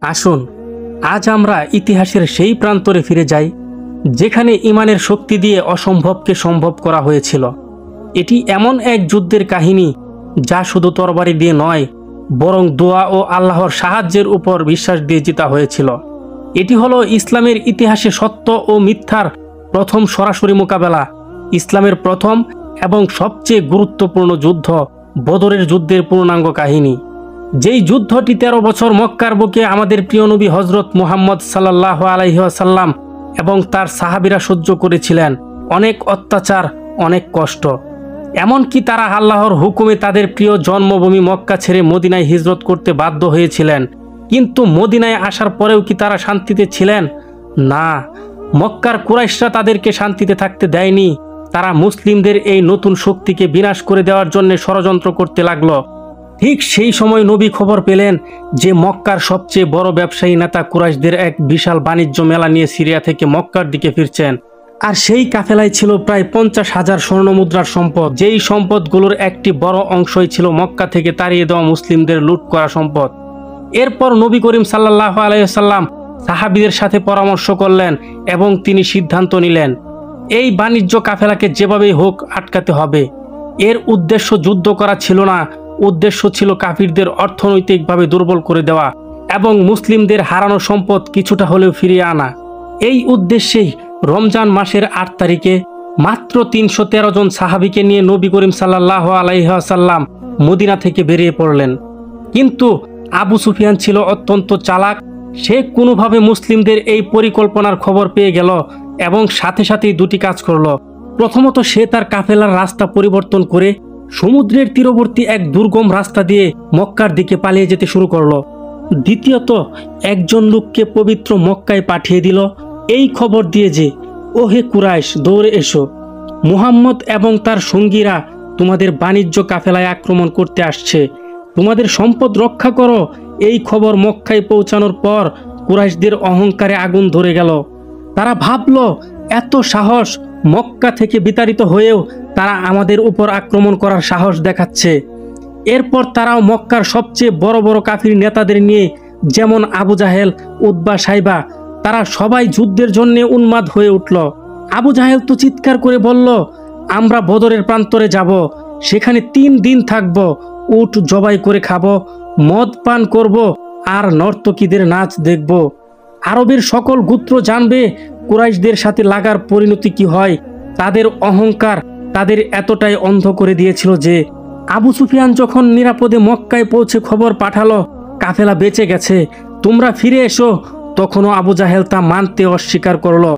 আসুন আজ আমরা ইতিহাসের সেই প্রান্তরে ফিরে যাই যেখানে ঈমানের শক্তি দিয়ে অসম্ভবকে সম্ভব করা হয়েছিল। এটি এমন এক যুদ্ধের কাহিনী যা শুধু তরবারি দিয়ে নয়, বরং দোয়া ও আল্লাহর সাহায্যের উপর বিশ্বাস দিয়ে জিতা হয়েছিল। এটি হলো ইসলামের ইতিহাসে সত্য ও মিথ্যার প্রথম সরাসরি মোকাবেলা, ইসলামের প্রথম এবং সবচেয়ে গুরুত্বপূর্ণ যুদ্ধ, বদরের যুদ্ধের পূর্ণাঙ্গ কাহিনী। যেই যুদ্ধটি 13 বছর মক্কার বুকে আমাদের প্রিয় নবী হজরত মুহাম্মদ সাল্লাল্লাহু আলাইহি ওয়াসাল্লাম এবং তার সাহাবীরা সহ্য করেছিলেন অনেক অত্যাচার, অনেক কষ্ট। এমনকি তারা আল্লাহর হুকুমে তাদের প্রিয় জন্মভূমি মক্কা ছেড়ে মদিনায় হিজরত করতে বাধ্য হয়েছিলেন। কিন্তু মদিনায় আসার পরেও কি তারা শান্তিতে ছিলেন? না, মক্কার কুরাইশরা তাদেরকে শান্তিতে থাকতে দেয়নি। তারা মুসলিমদের এই নতুন শক্তিকে বিনাশ করে দেওয়ার জন্য ষড়যন্ত্র করতে লাগলো। ঠিক সেই সময় নবী খবর পেলেন যে মক্কার সবচেয়ে বড় ব্যবসায়ী নেতা কুরাইশদের এক বিশাল বাণিজ্য মেলা নিয়ে সিরিয়া থেকে মক্কার দিকে ফিরছেন। আর সেই কাফেলায় ছিল প্রায় 50,000 স্বর্ণমুদ্রার সম্পদ, যেই সম্পদগুলোর একটি বড় অংশই ছিল মক্কা থেকে তাড়িয়ে দেওয়া মুসলিমদের লুট করা সম্পদ। এরপর নবী করিম সাল্লাল্লাহু আলাইহি ওয়াসাল্লাম সাহাবীদের সাথে পরামর্শ করলেন এবং তিনি সিদ্ধান্ত নিলেন এই বাণিজ্য কাফেলাকে যেভাবেই হোক আটকাতে হবে। এর উদ্দেশ্য যুদ্ধ করা ছিল না, উদ্দেশ্য ছিল কাফিরদের অর্থনৈতিকভাবে দুর্বল করে দেওয়া এবং মুসলিমদের হারানো সম্পদ কিছুটা হলেও ফিরিয়ে আনা। এই উদ্দেশ্যেই রমজান মাসের 8 তারিখে মাত্র 313 জন সাহাবীকে নিয়ে নবী করিম সাল্লাল্লাহু আলাইহি ওয়াসাল্লাম মদিনা থেকে বেরিয়ে পড়লেন। কিন্তু আবু সুফিয়ান ছিল অত্যন্ত চালাক। সে কোনোভাবে মুসলিমদের এই পরিকল্পনার খবর পেয়ে গেল এবং সাথে সাথেই দুটি কাজ করলো। প্রথমত, সে তার কাফেলার রাস্তা পরিবর্তন করে সমুদ্রের তীরবর্তী এক দুর্গম রাস্তা দিয়ে মক্কার দিকে পালিয়ে যেতে শুরু করলো। দ্বিতীয়ত, একজন লোককে পবিত্র মক্কায় পাঠিয়ে দিল এই খবর দিয়ে যে, ও হে কুরাইশ, দৌড়ে এসো, মুহাম্মদ এবং তার সঙ্গীরা তোমাদের বাণিজ্য কাফেলায় আক্রমণ করতে আসছে, তোমাদের সম্পদ রক্ষা করো। এই খবর মক্কায় পৌঁছানোর পর কুরাইশদের অহংকারে আগুন ধরে গেল। তারা ভাবল, এত সাহস, মক্কা থেকে বিতাড়িত হয়েও তারা আমাদের উপর আক্রমণ করার সাহস দেখাচ্ছে। এরপর তারাও মক্কার সবচেয়ে বড় বড় কাফির নেতাদের নিয়ে, যেমন আবু জাহেল, উতবা, সাইবা, তারা সবাই যুদ্ধের জন্য উন্মাদ হয়ে উঠল। আবু জাহেল তো চিৎকার করে বলল, আমরা বদরের প্রান্তরে যাব, সেখানে 3 দিন থাকব, উট জবাই করে খাবো, মদ পান করব আর নর্তকীদের নাচ দেখব। আরবের সকল গোত্র জানবে কুরাইশদের সাথে লাগার পরিণতি কি হয়। তাদের অহংকার তাদের এতটাই অন্ধ করে দিয়েছিল যে আবু সুফিয়ান যখন নিরাপদে মক্কায় পৌঁছে খবর পাঠালো কাফেলা বেঁচে গেছে, তোমরা ফিরে এসো, তখনও আবু জাহেল তা মানতে অস্বীকার করলো।